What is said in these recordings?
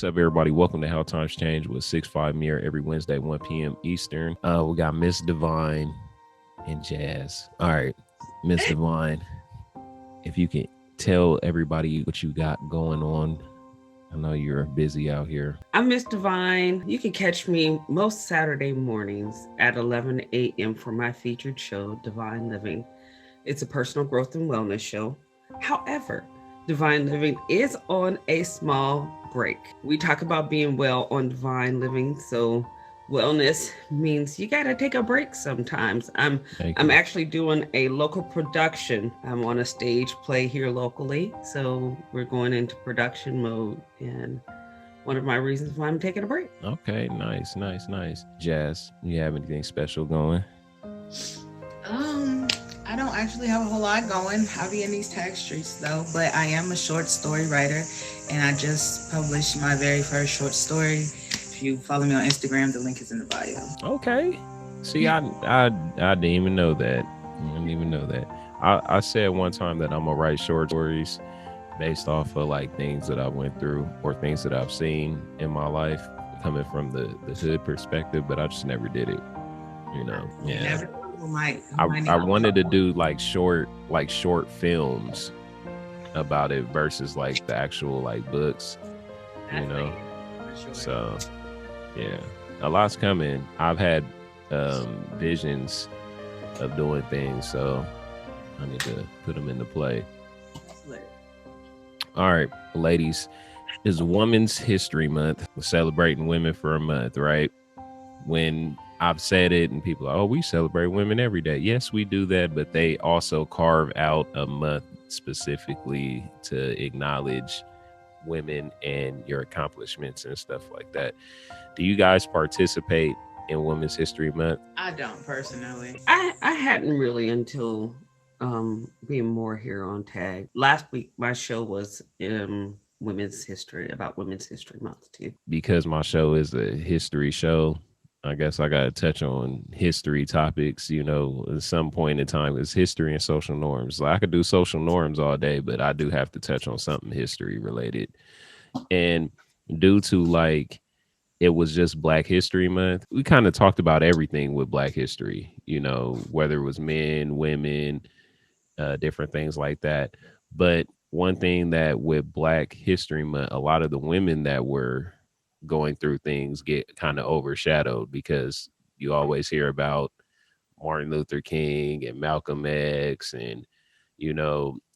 What's up, everybody? Welcome to How Times Change with 6-5 Mirror every Wednesday, 1 p.m. Eastern. We got Mz Deevyne Jas. All right, Mz Deevyne, if you can tell everybody what you got going on. I know you're busy out here. I'm Mz Deevyne. You can catch me most Saturday mornings at 11 a.m. for my featured show, Divine Living. It's a personal growth and wellness show. However, Divine Living is on a small break. We talk about being well on Divine Living, so wellness means you got to take a break sometimes. I'm actually doing a local production. I'm on a stage play here locally, so we're going into production mode, and one of my reasons why I'm taking a break. Okay, nice. Jas, you have anything special going? I don't actually have a whole lot going. I'll be in these tax streets though, but I am a short story writer, and I just published my very first short story. If you follow me on Instagram, the link is in the bio. Okay. See, I didn't even know that. I said one time that I'm gonna write short stories based off of like things that I went through or things that I've seen in my life coming from the hood perspective, but I just never did it. Yeah. I wanted to do like short films about it versus like the actual like books, Sure. So yeah, a lot's coming. I've had visions of doing things, so I need to put them into play. All right, ladies, it's Women's History Month. We're celebrating women for a month, right? When I've said it and people are, oh, we celebrate women every day. Yes, we do that, but they also carve out a month specifically to acknowledge women and your accomplishments and stuff like that. Do you guys participate in Women's History Month? I don't personally. I hadn't really until being more here on Tag. Last week, my show was Women's History Month too. Because my show is a history show, I guess I got to touch on history topics, at some point in time. It's history and social norms. Like, I could do social norms all day, but I do have to touch on something history related. And due to like, it was just Black History Month, we kind of talked about everything with Black history, whether it was men, women, different things like that. But one thing that with Black History Month, a lot of the women that were going through things get kind of overshadowed because you always hear about Martin Luther King and Malcolm X and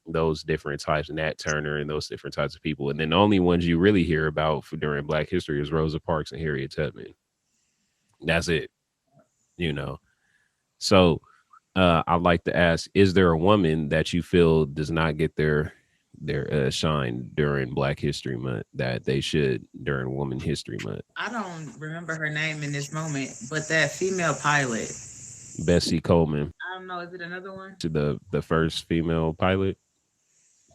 those different types, Nat Turner and those different types of people, and then the only ones you really hear about during Black history is Rosa Parks and Harriet Tubman. That's it. So I'd like to ask, is there a woman that you feel does not get their shine during Black History Month that they should during Women History Month? I don't remember her name in this moment, but that female pilot, Bessie Coleman. I don't know. Is it another one? The first female pilot?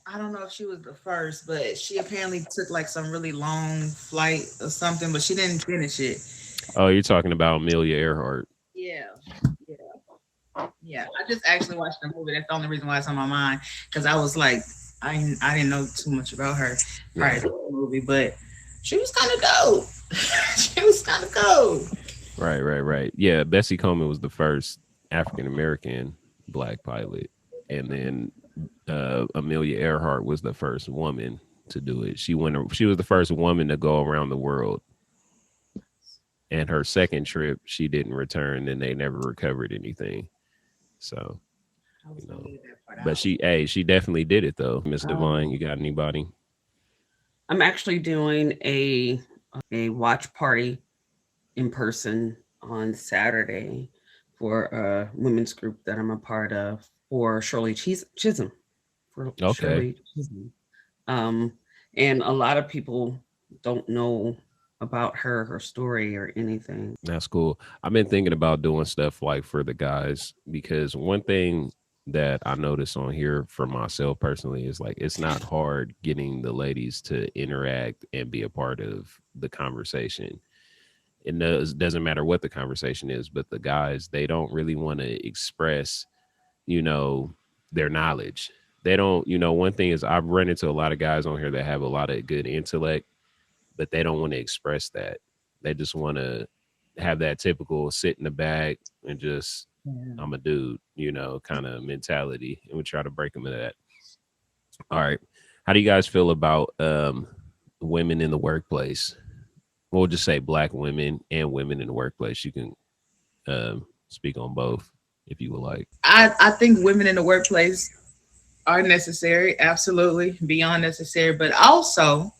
I don't know if she was the first, but she apparently took like some really long flight or something, but she didn't finish it. Oh, you're talking about Amelia Earhart. Yeah. I just actually watched the movie. That's the only reason why it's on my mind, because I was like, I didn't know too much about her prior to the movie, but she was kind of dope. Right. Yeah, Bessie Coleman was the first African American Black pilot, and then Amelia Earhart was the first woman to do it. She was the first woman to go around the world. And her second trip, she didn't return, and they never recovered anything. So, but she definitely did it though. Mz Deevyne, you got anybody? I'm actually doing a watch party in person on Saturday for a women's group that I'm a part of for Shirley Chisholm. Okay. And a lot of people don't know about her story or anything. That's cool. I've been thinking about doing stuff like for the guys, because one thing that I notice on here for myself personally is like, it's not hard getting the ladies to interact and be a part of the conversation. It doesn't matter what the conversation is, but the guys, they don't really want to express, their knowledge. They don't, one thing is I've run into a lot of guys on here that have a lot of good intellect, but they don't want to express that. They just want to have that typical sit in the back and just, I'm a dude, you know, kind of mentality. And we try to break them into that. All right. How do you guys feel about women in the workplace? We'll just say Black women and women in the workplace. You can speak on both if you would like. I think women in the workplace are necessary, absolutely, beyond necessary, but also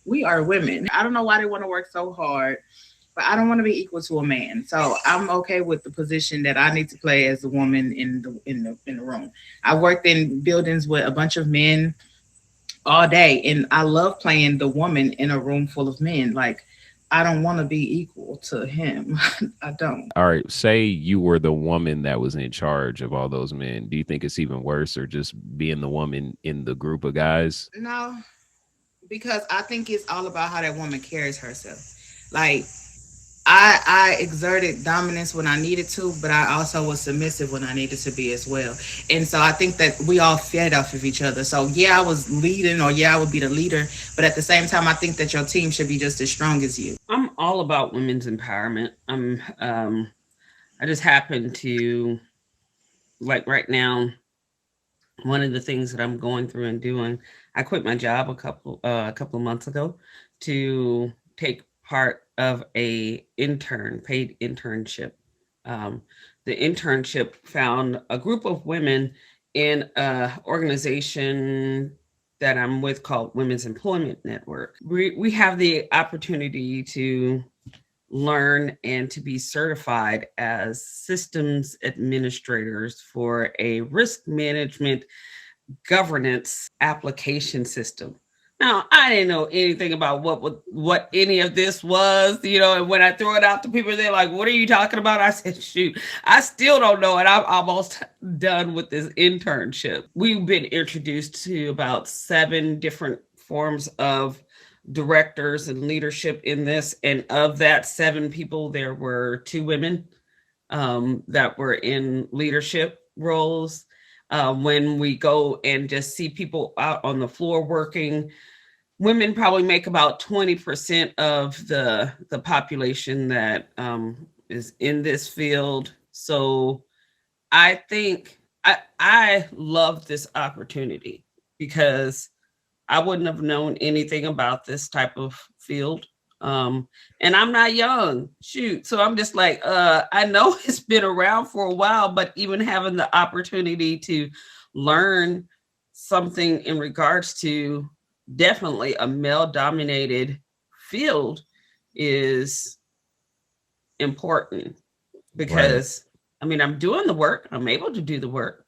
we are women. I don't know why they want to work so hard, but I don't want to be equal to a man. So I'm okay with the position that I need to play as a woman in the room. I worked in buildings with a bunch of men all day, and I love playing the woman in a room full of men. Like, I don't want to be equal to him. I don't. All right. Say you were the woman that was in charge of all those men. Do you think it's even worse, or just being the woman in the group of guys? No, because I think it's all about how that woman carries herself. Like, I exerted dominance when I needed to, but I also was submissive when I needed to be as well. And so I think that we all fed off of each other. So yeah, I was leading, or yeah, I would be the leader, but at the same time, I think that your team should be just as strong as you. I'm all about women's empowerment. I just happen to, like, right now, one of the things that I'm going through and doing, I quit my job a couple of months ago to take part of a paid internship. The internship found a group of women in an organization that I'm with called Women's Employment Network. We have the opportunity to learn and to be certified as systems administrators for a risk management governance application system. Now, I didn't know anything about what any of this was, you know, and when I throw it out to people, they're like, what are you talking about? I said, shoot, I still don't know, and I'm almost done with this internship. We've been introduced to about 7 different forms of directors and leadership in this, and of that 7 people, there were 2 women that were in leadership roles. When we go and just see people out on the floor working, women probably make about 20% of the population that is in this field. So I think I love this opportunity, because I wouldn't have known anything about this type of field. And I'm not young, shoot. So I'm just like, I know it's been around for a while, but even having the opportunity to learn something in regards to definitely a male-dominated field is important, because right. I mean, I'm doing the work. I'm able to do the work.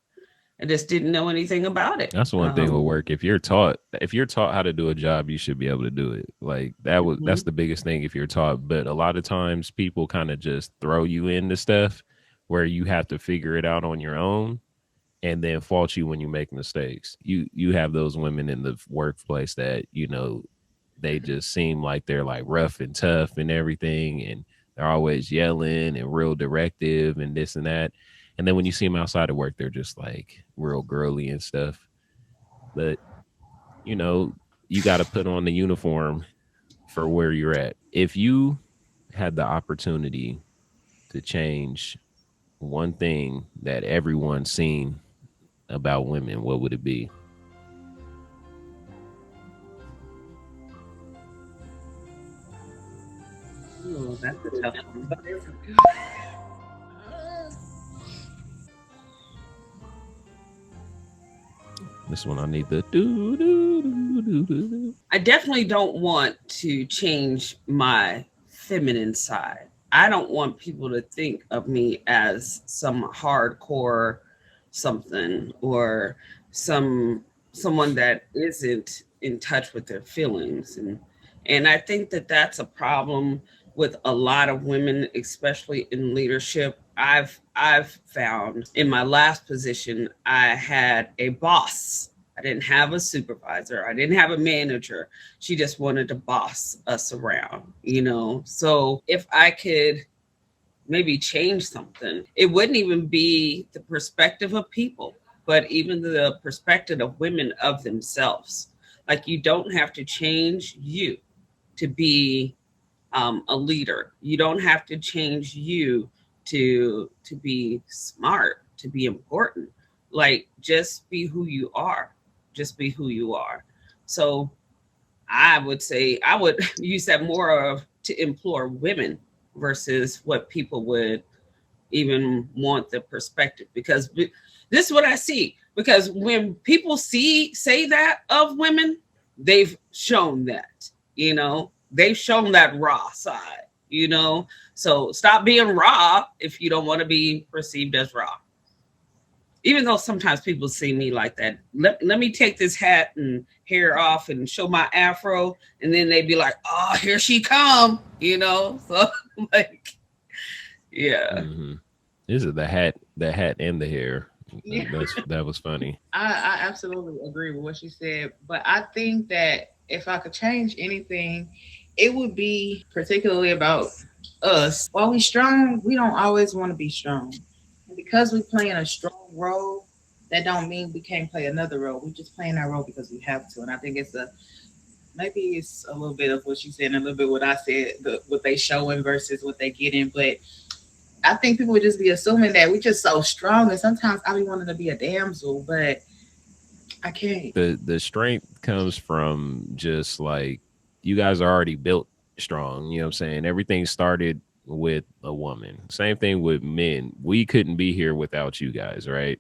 I just didn't know anything about it. That's one thing will work. If you're taught how to do a job, you should be able to do it. Like that's the biggest thing if you're taught. But a lot of times people kind of just throw you into stuff where you have to figure it out on your own, and then fault you when you make mistakes. You have those women in the workplace that, you know, they just seem like they're like rough and tough and everything, and they're always yelling and real directive and this and that. And then when you see them outside of work, they're just like real girly and stuff. But, you know, you got to put on the uniform for where you're at. If you had the opportunity to change one thing that everyone's seen about women, what would it be? Oh, that's a tough one. This one I need the do. I definitely don't want to change my feminine side. I don't want people to think of me as some hardcore something, or someone that isn't in touch with their feelings. And I think that that's a problem with a lot of women, especially in leadership. I've found in my last position, I had a boss. I didn't have a supervisor. I didn't have a manager. She just wanted to boss us around, you know? So if I could maybe change something, it wouldn't even be the perspective of people, but even the perspective of women of themselves. Like, you don't have to change you to be a leader. You don't have to change you to be smart, to be important. Like, just be who you are. Just be who you are. So I would say I would use that more of to implore women versus what people would even want the perspective, because this is what I see. Because when people say that of women, they've shown that, they've shown that raw side, So stop being raw if you don't want to be perceived as raw. Even though sometimes people see me like that, let me take this hat and hair off and show my afro, and then they'd be like, "Oh, here she come," So like, yeah. Mm-hmm. This is the hat and the hair. Yeah. That was funny. I absolutely agree with what you said, but I think that if I could change anything, it would be particularly about us. While we strong, we don't always want to be strong. And because we play in a strong role, that don't mean we can't play another role. We just playing our role because we have to. And I think maybe it's a little bit of what you said and a little bit what I said, what they showing versus what they getting. But I think people would just be assuming that we're just so strong, and sometimes I be wanting to be a damsel, but I can't. The strength comes from just like, you guys are already built strong. You know what I'm saying? Everything started with a woman. Same thing with men. We couldn't be here without you guys, right?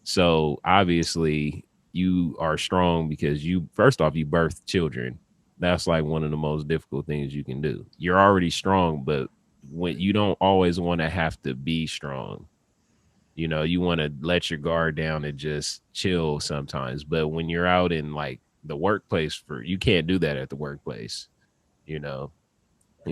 So obviously you are strong because first off, you birthed children. That's like one of the most difficult things you can do. You're already strong, but when you don't always want to have to be strong, you want to let your guard down and just chill sometimes. But when you're out in like the workplace, you can't do that at the workplace. You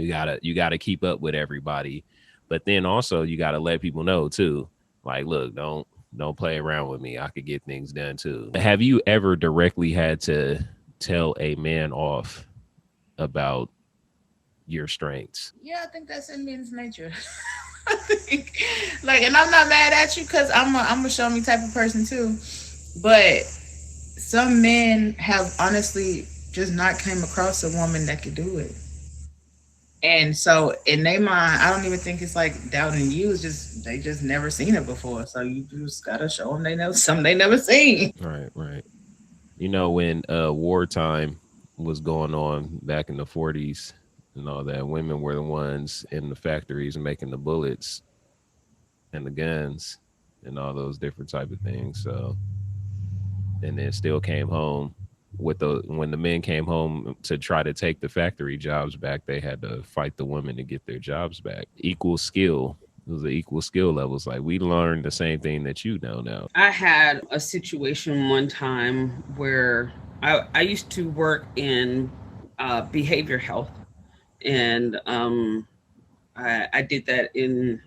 gotta keep up with everybody, but then also you gotta let people know too, like, look, don't play around with me. I could get things done too. Have you ever directly had to tell a man off about your strengths? Yeah, I think that's in men's nature. I think, and I'm not mad at you because I'm a show me type of person too. But some men have honestly just not came across a woman that could do it. And so in their mind, I don't even think it's like doubting you. It's just they just never seen it before. So you just gotta show them something they never seen. Right. When wartime was going on back in the 40s and all that, women were the ones in the factories making the bullets and the guns and all those different type of things. So, and then still came home when the men came home to try to take the factory jobs back, they had to fight the women to get their jobs back. Equal skill. It was the equal skill levels. Like, we learned the same thing that you know now. I had a situation one time where I used to work in behavior health, and I did that in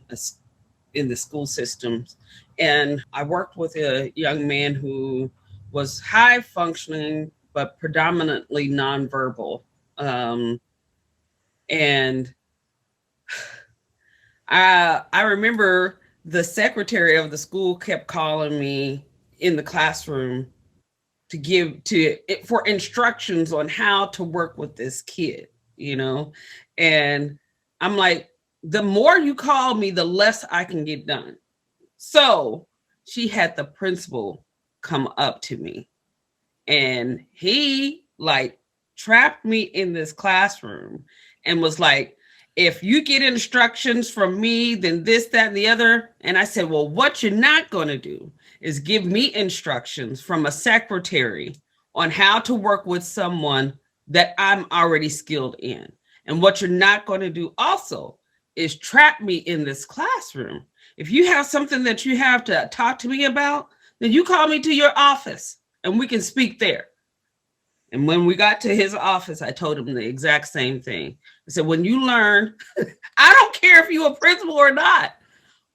the school systems. And I worked with a young man who was high functioning, but predominantly nonverbal. And I remember the secretary of the school kept calling me in the classroom for instructions on how to work with this kid, and I'm like, the more you call me, the less I can get done. So she had the principal come up to me, and he trapped me in this classroom and was like, if you get instructions from me, then this, that, and the other. And I said, well, what you're not going to do is give me instructions from a secretary on how to work with someone that I'm already skilled in. And what you're not going to do also is trap me in this classroom. If you have something that you have to talk to me about, then you call me to your office and we can speak there. And when we got to his office, I told him the exact same thing. I said, when you learn, I don't care if you're a principal or not,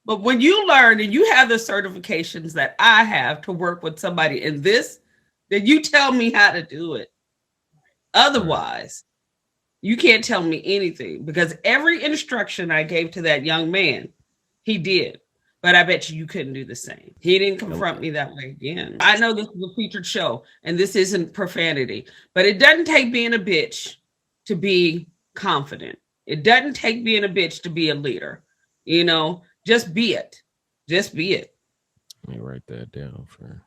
but when you learn and you have the certifications that I have to work with somebody in this, then you tell me how to do it. Otherwise, you can't tell me anything, because every instruction I gave to that young man, he did. But I bet you couldn't do the same. He didn't confront me that way again. I know this is a featured show and this isn't profanity, but it doesn't take being a bitch to be confident. It doesn't take being a bitch to be a leader. You know, just be it. Just be it. Let me write that down for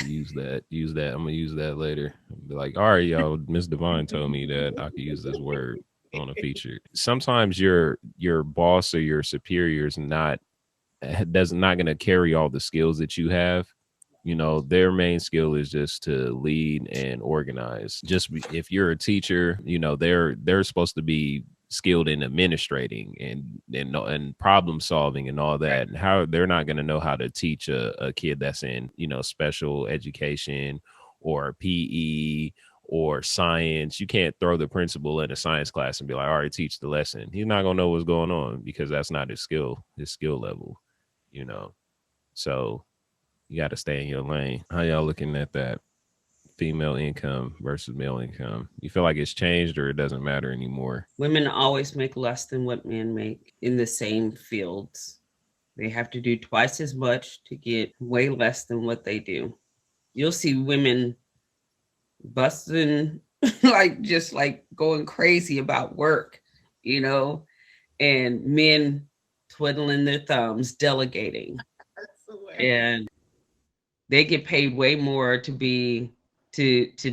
use that. Use that. I'm gonna use that later. Be like, all right, y'all. Mz Deevyne told me that I could use this word on a feature. Sometimes your boss or your superior is not gonna carry all the skills that you have. You know, their main skill is just to lead and organize. If you're a teacher, you know, they're supposed to be skilled in administrating and problem solving and all that. And how they're not going to know how to teach a kid that's in, you know, special education or PE or science. You can't throw the principal in a science class and be like, all right, teach the lesson. He's not going to know what's going on because that's not his skill level, you know. So you got to stay in your lane. How y'all looking at that? Female income versus male income. You feel like it's changed or it doesn't matter anymore? Women always make less than what men make in the same fields. They have to do twice as much to get way less than what they do. You'll see women busting, just going crazy about work, you know, and men twiddling their thumbs, delegating. And they get paid way more to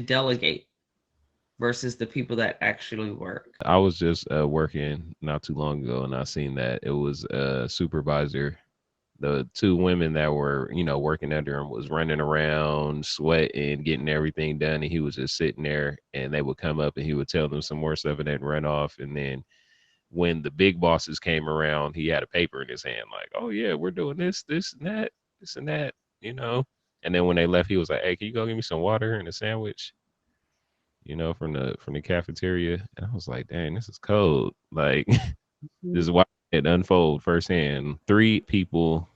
delegate versus the people that actually work. I was just working not too long ago, and I seen that it was a supervisor. The two women that were, you know, working under him was running around, sweating, getting everything done, and he was just sitting there. And they would come up, and he would tell them some more stuff, and then run off. And then when the big bosses came around, he had a paper in his hand, like, "Oh yeah, we're doing this, this and that," you know. And then when they left, he was like, "Hey, can you go get me some water and a sandwich?" You know, from the cafeteria. And I was like, dang, this is cold. Like, this is why it unfold firsthand. 3 people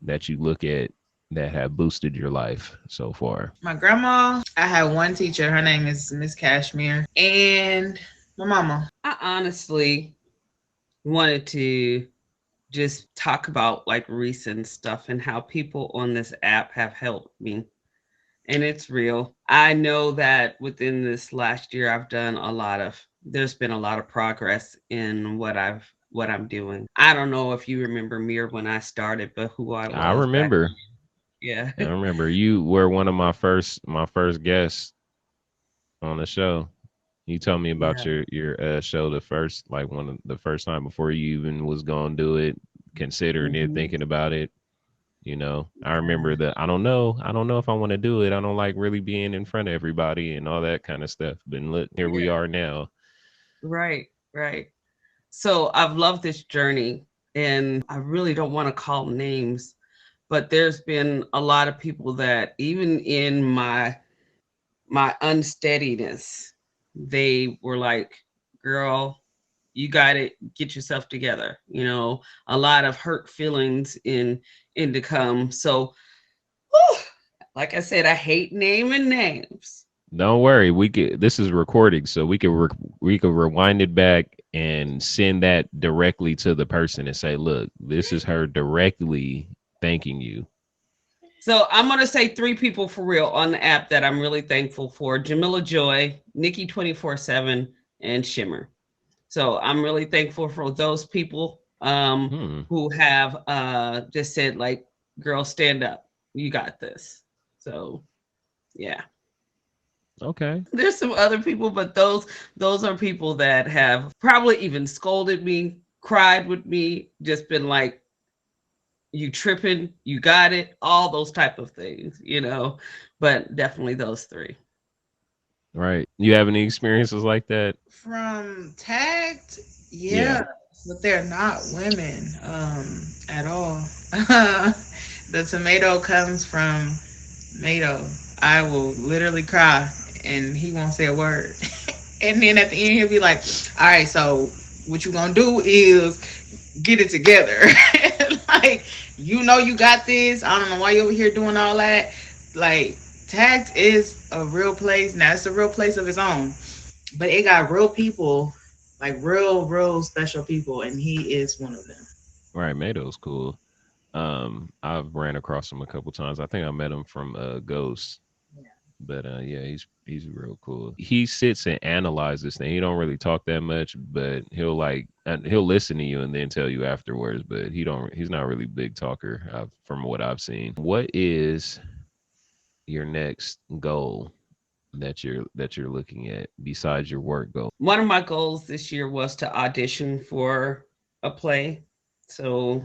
that you look at that have boosted your life so far. My grandma, I had one teacher, her name is Miss Cashmere, and my mama. I honestly wanted to just talk about like recent stuff and how people on this app have helped me. And it's real. I know that within this last year, there's been a lot of progress in what I'm doing. I don't know if you remember me or when I started, but who I was. I remember. Yeah. I remember you were one of my first guests on the show. You told me about your show the first time before you even was gonna do it, considering it, thinking about it. You know, I remember that. I don't know if I want to do it. I don't like really being in front of everybody and all that kind of stuff. But look, here we are now. Right. So I've loved this journey, and I really don't want to call names, but there's been a lot of people that even in my unsteadiness, they were like, girl, you got to get yourself together. You know, a lot of hurt feelings in to come. So, like I said, I hate naming names. Don't worry, this is recording, so we can rewind it back and send that directly to the person and say, look, this is her directly thanking you. So I'm going to say 3 people for real on the app that I'm really thankful for: Jamila Joy, Nikki 24/7, and Shimmer. So I'm really thankful for those people who have just said, like, girl, stand up. You got this. So, yeah. Okay. There's some other people, but those are people that have probably even scolded me, cried with me, just been like, you tripping, you got it, all those type of things, you know, but definitely those 3. Right. You have any experiences like that? From Tagged? Yeah. But they're not women at all. The tomato comes from Mato. I will literally cry and he won't say a word. And then at the end he'll be like, all right, so what you gonna do is get it together. Like, you know you got this. I don't know why you're over here doing all that. Like, Tagged is a real place. Now, it's a real place of its own. But it got real people, like real special people, and he is one of them. Right, Mato's cool. I've ran across him a couple times. I think I met him from Ghost. But yeah, he's real cool. He sits and analyzes this thing. He don't really talk that much, but he'll listen to you and then tell you afterwards. But he's not really big talker from what I've seen. What is your next goal that you're looking at besides your work goal? One of my goals this year was to audition for a play. So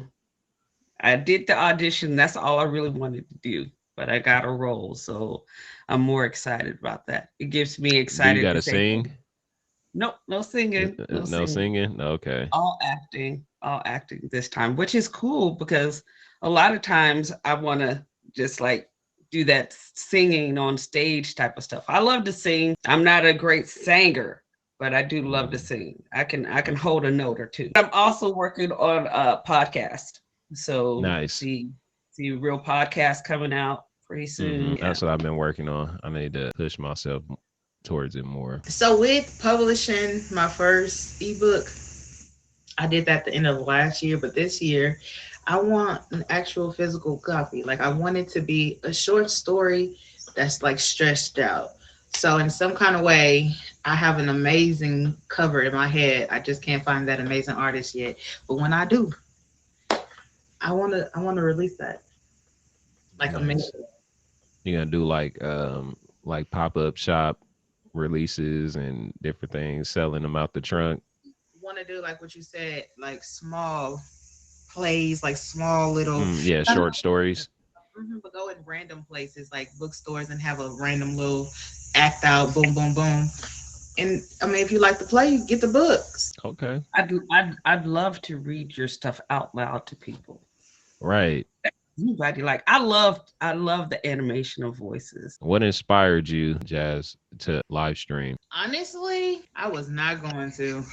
I did the audition. That's all I really wanted to do, but I got a role. So I'm more excited about that. It gives me Do you excited got to to say, sing? nope, no singing, no No singing, singing? Okay. all acting this time, which is cool because a lot of times I want to just like do that singing on stage type of stuff. I love to sing. I'm not a great singer, but I do love to Mhm. sing. I can hold a note or two. I'm also working on a podcast. So Nice. see real podcast coming out pretty soon. Yeah. That's what I've been working on. I need to push myself towards it more. So with publishing my first ebook, I did that at the end of last year, but this year I want an actual physical copy. Like I want it to be a short story that's like stretched out. So in some kind of way, I have an amazing cover in my head. I just can't find that amazing artist yet. But when I do, I wanna release that. Like Nice. amazing. You're gonna do like pop-up shop releases and different things, selling them out the trunk. Want to do like what you said, like small plays, like small little. Yeah, short stories. But go in random places like bookstores and have a random little act out, boom, boom, boom. And I mean, if you like to play, get the books. Okay. I'd love to read your stuff out loud to people. Right. Anybody like I love the animation of voices. What inspired you, Jazz, to live stream? Honestly, I was not going to.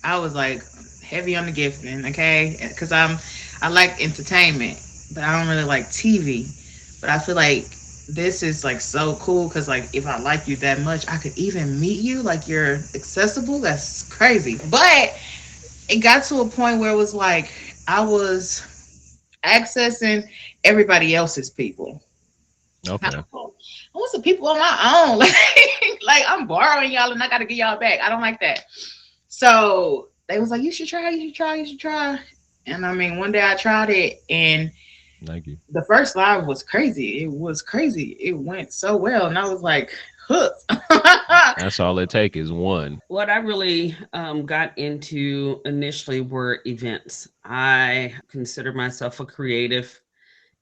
I was like heavy on the gifting, okay? Because I like entertainment, but I don't really like TV. But I feel like this is like so cool because like if I like you that much, I could even meet you. Like you're accessible. That's crazy. But it got to a point where it was like I was accessing everybody else's people. I Okay. want some people on my own. Like I'm borrowing y'all and I gotta get y'all back. I don't like that. So they was like, you should try, you should try, you should try. And I mean, one day I tried it and Thank you. the first live was crazy. It was crazy. It went so well. And I was like, hooked. That's all it takes is one. What I really got into initially were events. I consider myself a creative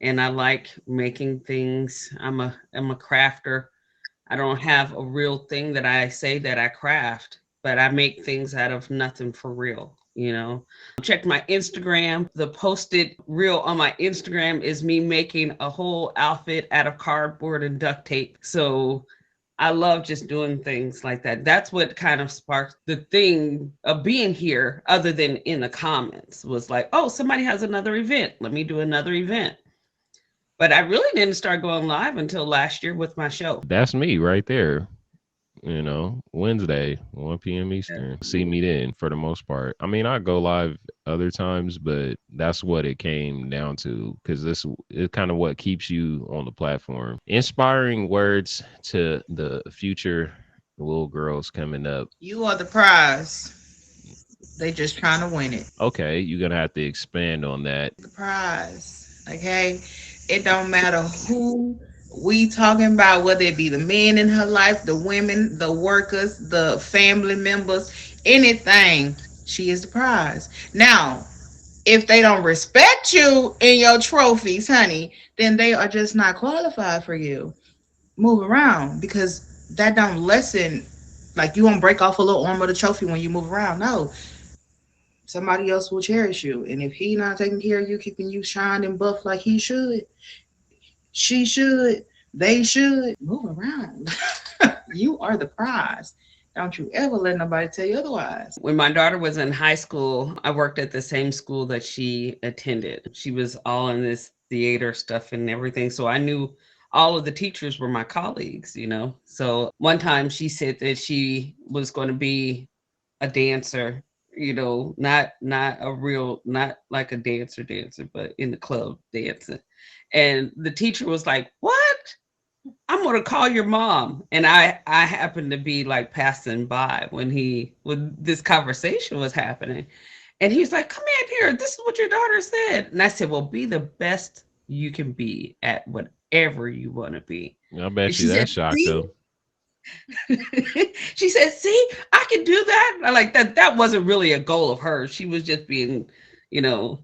and I like making things. I'm a crafter. I don't have a real thing that I say that I craft, but I make things out of nothing for real, you know. Check my Instagram. The posted reel on my Instagram is me making a whole outfit out of cardboard and duct tape. So I love just doing things like that. That's what kind of sparked the thing of being here, other than in the comments, was like, oh, somebody has another event. Let me do another event. But I really didn't start going live until last year with my show. That's me right there. Wednesday, 1 p.m. Eastern. See me then for the most part. I mean, I go live other times, but that's what it came down to because this is kind of what keeps you on the platform. Inspiring words to the future little girls coming up. You are the prize. They just trying to win it. Okay, you're going to have to expand on that. The prize. Okay. It don't matter who we talking about, whether it be the men in her life, the women, the workers, the family members, anything. She is the prize. Now, if they don't respect you in your trophies, honey, then they are just not qualified for you. Move around because that don't lessen. Like you won't break off a little arm of the trophy when you move around. No, somebody else will cherish you, and if he not taking care of you, keeping you shined and buff like he should, she should, they should move around. You are the prize. Don't you ever let nobody tell you otherwise. When my daughter was in high school, I worked at the same school that she attended. She was all in this theater stuff and everything. So I knew all of the teachers were my colleagues, you know. So one time she said that she was going to be a dancer, you know, not like a dancer, but in the club dancing. And the teacher was like, what? I'm gonna call your mom. And I happened to be like passing by when this conversation was happening. And he's like, come in here. This is what your daughter said. And I said, well, be the best you can be at whatever you want to be. I And bet you she that said, shocked see, them. she said, see, I can do that. I like that. That wasn't really a goal of hers. She was just being, you know,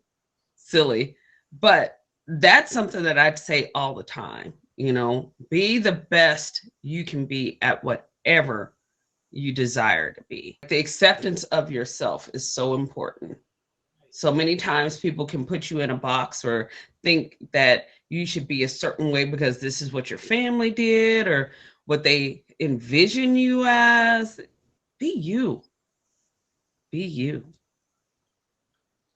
silly. But that's something that I'd say all the time. Be the best you can be at whatever you desire to be. The acceptance of yourself is so important. So many times people can put you in a box or think that you should be a certain way because this is what your family did or what they envision you as. Be you. Be you.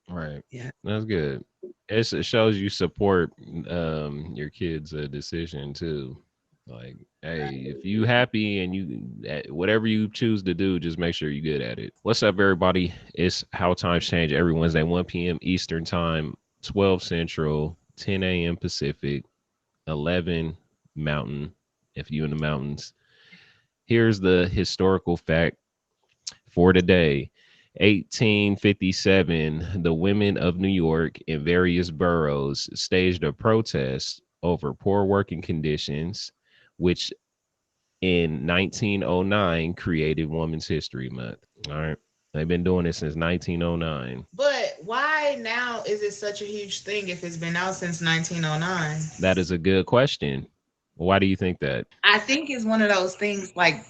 Right. Yeah. That's good. It shows you support your kids' decision too. Like, hey, if you happy and whatever you choose to do, just make sure you're good at it. What's up, everybody? It's How Times Change every Wednesday, 1 p.m. Eastern Time, 12 Central, 10 a.m. Pacific, 11 Mountain, if you in the mountains. Here's the historical fact for today. 1857, the women of New York in various boroughs staged a protest over poor working conditions, which in 1909 created Women's History Month. All right. They've been doing it since 1909. But why now is it such a huge thing if it's been out since 1909? That is a good question. Why do you think that? I think it's one of those things like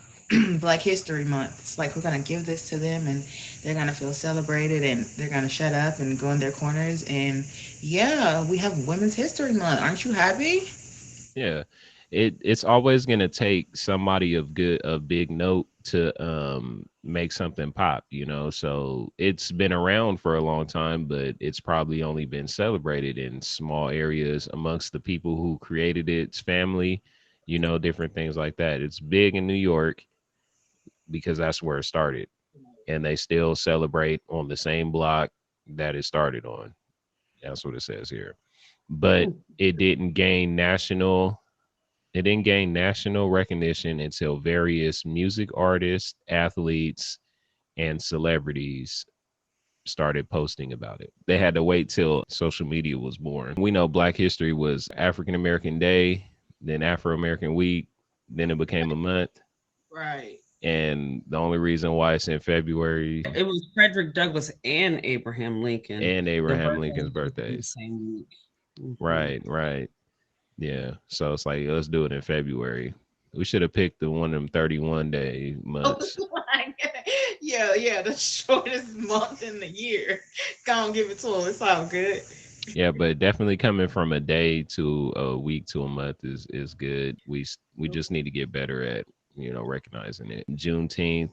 Black History Month. It's like we're gonna give this to them, and they're gonna feel celebrated, and they're gonna shut up and go in their corners. And yeah, we have Women's History Month. Aren't you happy? Yeah. It's always gonna take somebody of big note to make something pop, So it's been around for a long time, but it's probably only been celebrated in small areas amongst the people who created its family, different things like that. It's big in New York because that's where it started. And they still celebrate on the same block that it started on. That's what it says here. But it didn't gain national recognition until various music artists, athletes, and celebrities started posting about it. They had to wait till social media was born. We know Black History was African American Day, then Afro American Week, then it became a month. Right. And the only reason why it's in February It was Frederick Douglass and Abraham Lincoln. and The Abraham birthdays Lincoln's were the birthdays. same week. Mhm. Right. Yeah. So it's like, let's do it in February. We should have picked one of them 31 day months. Yeah, the shortest month in the year. Go on, give it to them. It's all good. Yeah, but definitely coming from a day to a week to a month is good. We just need to get better at recognizing it. Juneteenth,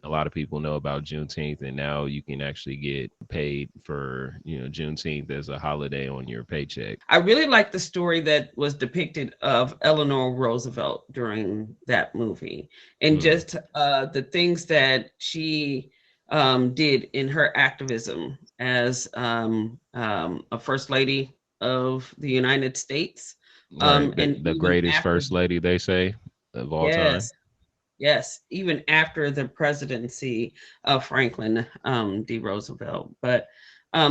a lot of people know about Juneteenth, and now you can actually get paid for Juneteenth as a holiday on your paycheck. I really like the story that was depicted of Eleanor Roosevelt during that movie, and just the things that she did in her activism as a first lady of the United States. Right, And the even greatest after, first lady they say of all time. yes, yes, even after the presidency of Franklin D. Roosevelt. But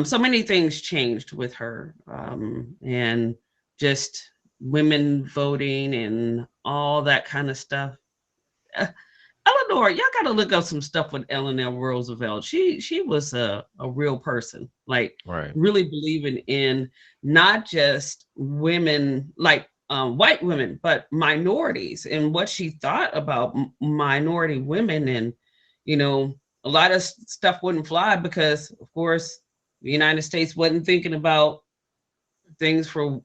so many things changed with her, and just women voting and all that kind of stuff. Eleanor, y'all got to look up some stuff with Eleanor Roosevelt. She was a real person, like Right. really believing in not just women, like white women, but minorities and what she thought about minority women. And, a lot of stuff wouldn't fly because, of course, the United States wasn't thinking about things for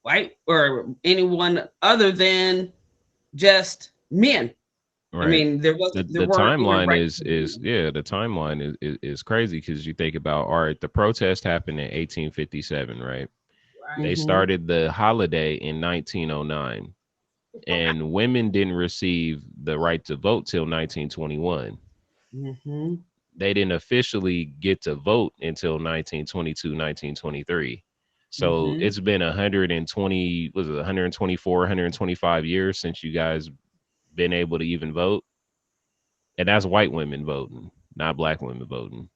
white or anyone other than just men. I Right. mean, there The weren't even timeline rights is for is women. yeah, the timeline is crazy because you think about, all right, the protest happened in 1857, right? They Right. Hmm. started the holiday in 1909, and women didn't receive the right to vote till 1921. Hmm. They didn't officially get to vote until 1922, 1923. So it's been 120, was it 124, 125 years since you guys been able to even vote. And that's white women voting, not black women voting.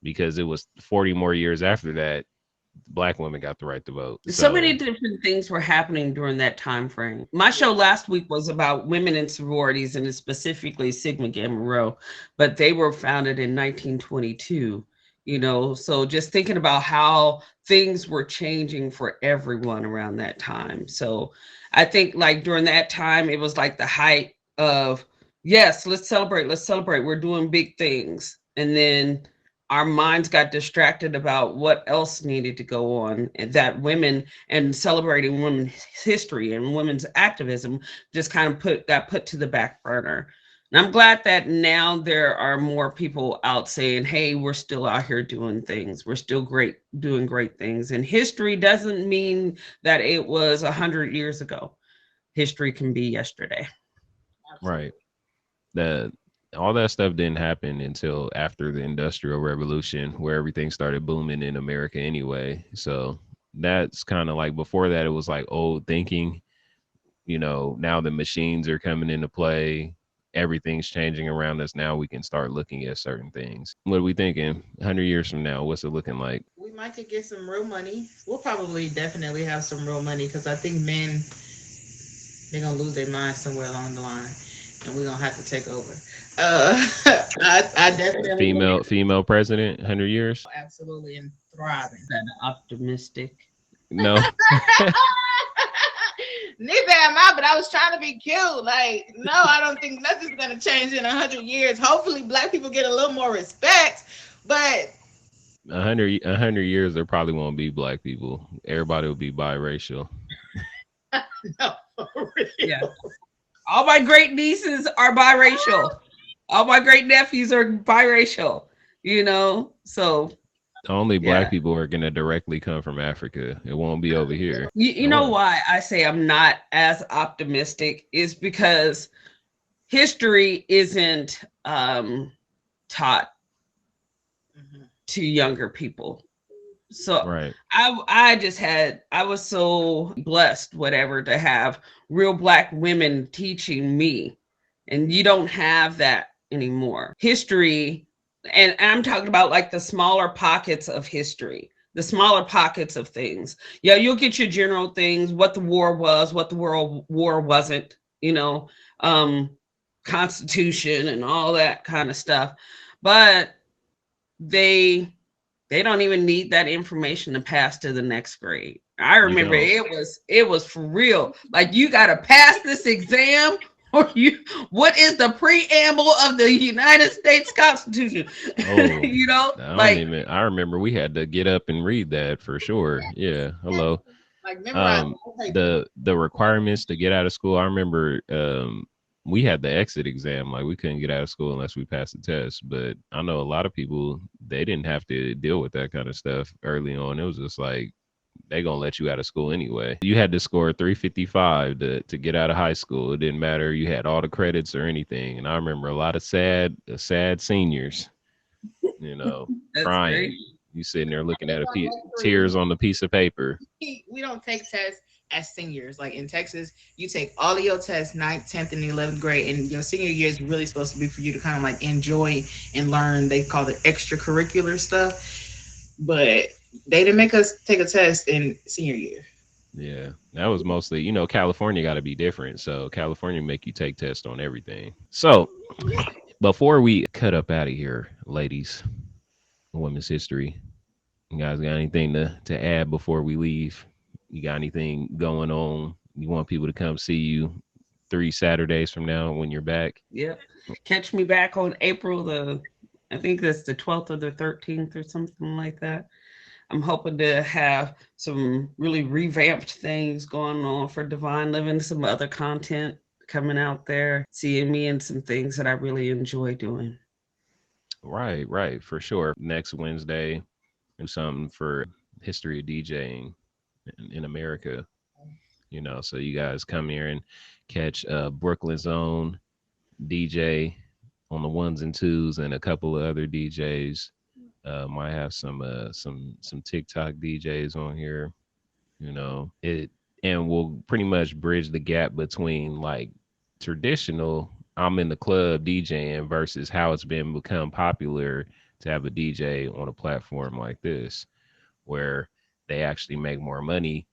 Because it was 40 more years after that, black women got the right to vote. So many different things were happening during that time frame. My show last week was about women in sororities, and specifically Sigma Gamma Rho, but they were founded in 1922. You know, so just thinking about how things were changing for everyone around that time. So I think like during that time, it was like the height of, yes, let's celebrate, we're doing big things. And then our minds got distracted about what else needed to go on, and that women and celebrating women's history and women's activism just kind of got put to the back burner. And I'm glad that now there are more people out saying, hey, we're still out here doing things. We're still doing great things. And history doesn't mean that it was 100 years ago. History can be yesterday. Right. All that stuff didn't happen until after the Industrial Revolution, where everything started booming in America anyway. So that's kind of like, before that, it was like old thinking. You know, now the machines are coming into play. Everything's changing around us. Now we can start looking at certain things. What are we thinking? 100 years from now, what's it looking like? We might could get some real money. We'll probably definitely have some real money, because I think men, they're going to lose their mind somewhere along the line, and we're going to have to take over. I definitely female president, 100 years. Absolutely, and thriving. Is that optimistic? No. Neither am I, but I was trying to be cute. Like, no, I don't think nothing's gonna change in 100 years. Hopefully, black people get a little more respect. But 100 years, there probably won't be black people. Everybody will be biracial. No, for real. Yeah. All my great nieces are biracial. All my great nephews are biracial. You know, so only black people are going to directly come from Africa. It won't be over here. You know why I say I'm not as optimistic is because history isn't taught to younger people. So right. I was so blessed, whatever, to have real black women teaching me. And you don't have that anymore. History, and I'm talking about like the smaller pockets of history, the smaller pockets of things. Yeah, you'll get your general things, what the war was, what the World War wasn't, you know, Constitution and all that kind of stuff. But they don't even need that information to pass to the next grade. I remember it was for real. Like, you got to pass this exam, or what is the preamble of the United States Constitution? You know, I remember we had to get up and read that for sure. Yeah. Hello. Like, the requirements to get out of school. I remember we had the exit exam. Like, we couldn't get out of school unless we passed the test. But I know a lot of people, they didn't have to deal with that kind of stuff early on. It was just like, they gonna let you out of school anyway. You had to score 355 to get out of high school. It didn't matter. You had all the credits or anything. And I remember a lot of sad seniors, you know, crying. Great. You sitting there looking at tears on the piece of paper. We don't take tests as seniors. Like in Texas, you take all of your tests 9th, 10th, and 11th grade, and your senior year is really supposed to be for you to kind of like enjoy and learn. They call it extracurricular stuff, but they didn't make us take a test in senior year. Yeah, that was mostly, you know, California got to be different. So California make you take tests on everything. So before we cut up out of here, ladies, women's history, you guys got anything to add before we leave? You got anything going on? You want people to come see you 3 Saturdays from now when you're back? Yep. Catch me back on April I think that's the 12th or the 13th or something like that. I'm hoping to have some really revamped things going on for Divine Living, some other content coming out there, seeing me in some things that I really enjoy doing. Right, for sure. Next Wednesday, do something for history of DJing in America, you know, so you guys come here and catch Brooklyn's own DJ on the 1s and 2s and a couple of other DJs. Might have some TikTok DJs on here, you know. It and will pretty much bridge the gap between like traditional I'm in the club DJing versus how it's been become popular to have a DJ on a platform like this where they actually make more money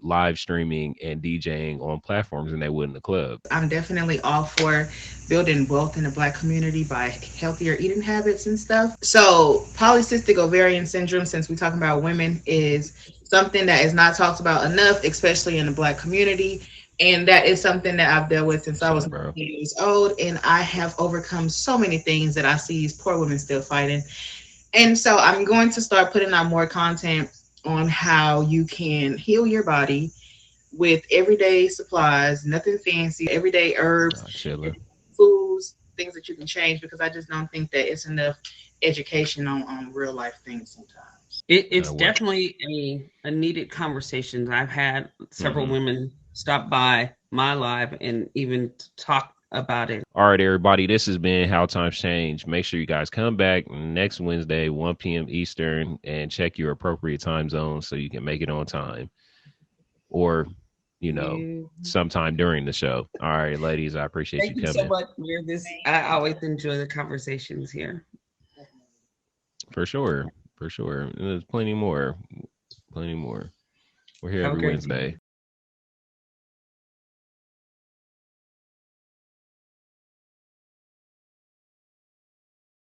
live streaming and DJing on platforms than they would in the club. I'm definitely all for building wealth in the Black community by healthier eating habits and stuff. So, polycystic ovarian syndrome, since we're talking about women, is something that is not talked about enough, especially in the Black community. And that is something that I've dealt with since I was 19 years old. And I have overcome so many things that I see these poor women still fighting. And so, I'm going to start putting out more content on how you can heal your body with everyday supplies, nothing fancy, everyday herbs, foods, things that you can change, because I just don't think that it's enough education on real life things sometimes. It's definitely a needed conversation. I've had several women stop by my live and even talk about it. All right, everybody, this has been How Times Change. Make sure you guys come back next Wednesday, 1 p.m. Eastern, and check your appropriate time zone so you can make it on time. Or, you know, sometime during the show. All right, ladies, I appreciate you coming. Thank you so much for this. I always enjoy the conversations here. For sure. For sure. And there's plenty more. We're here every Wednesday.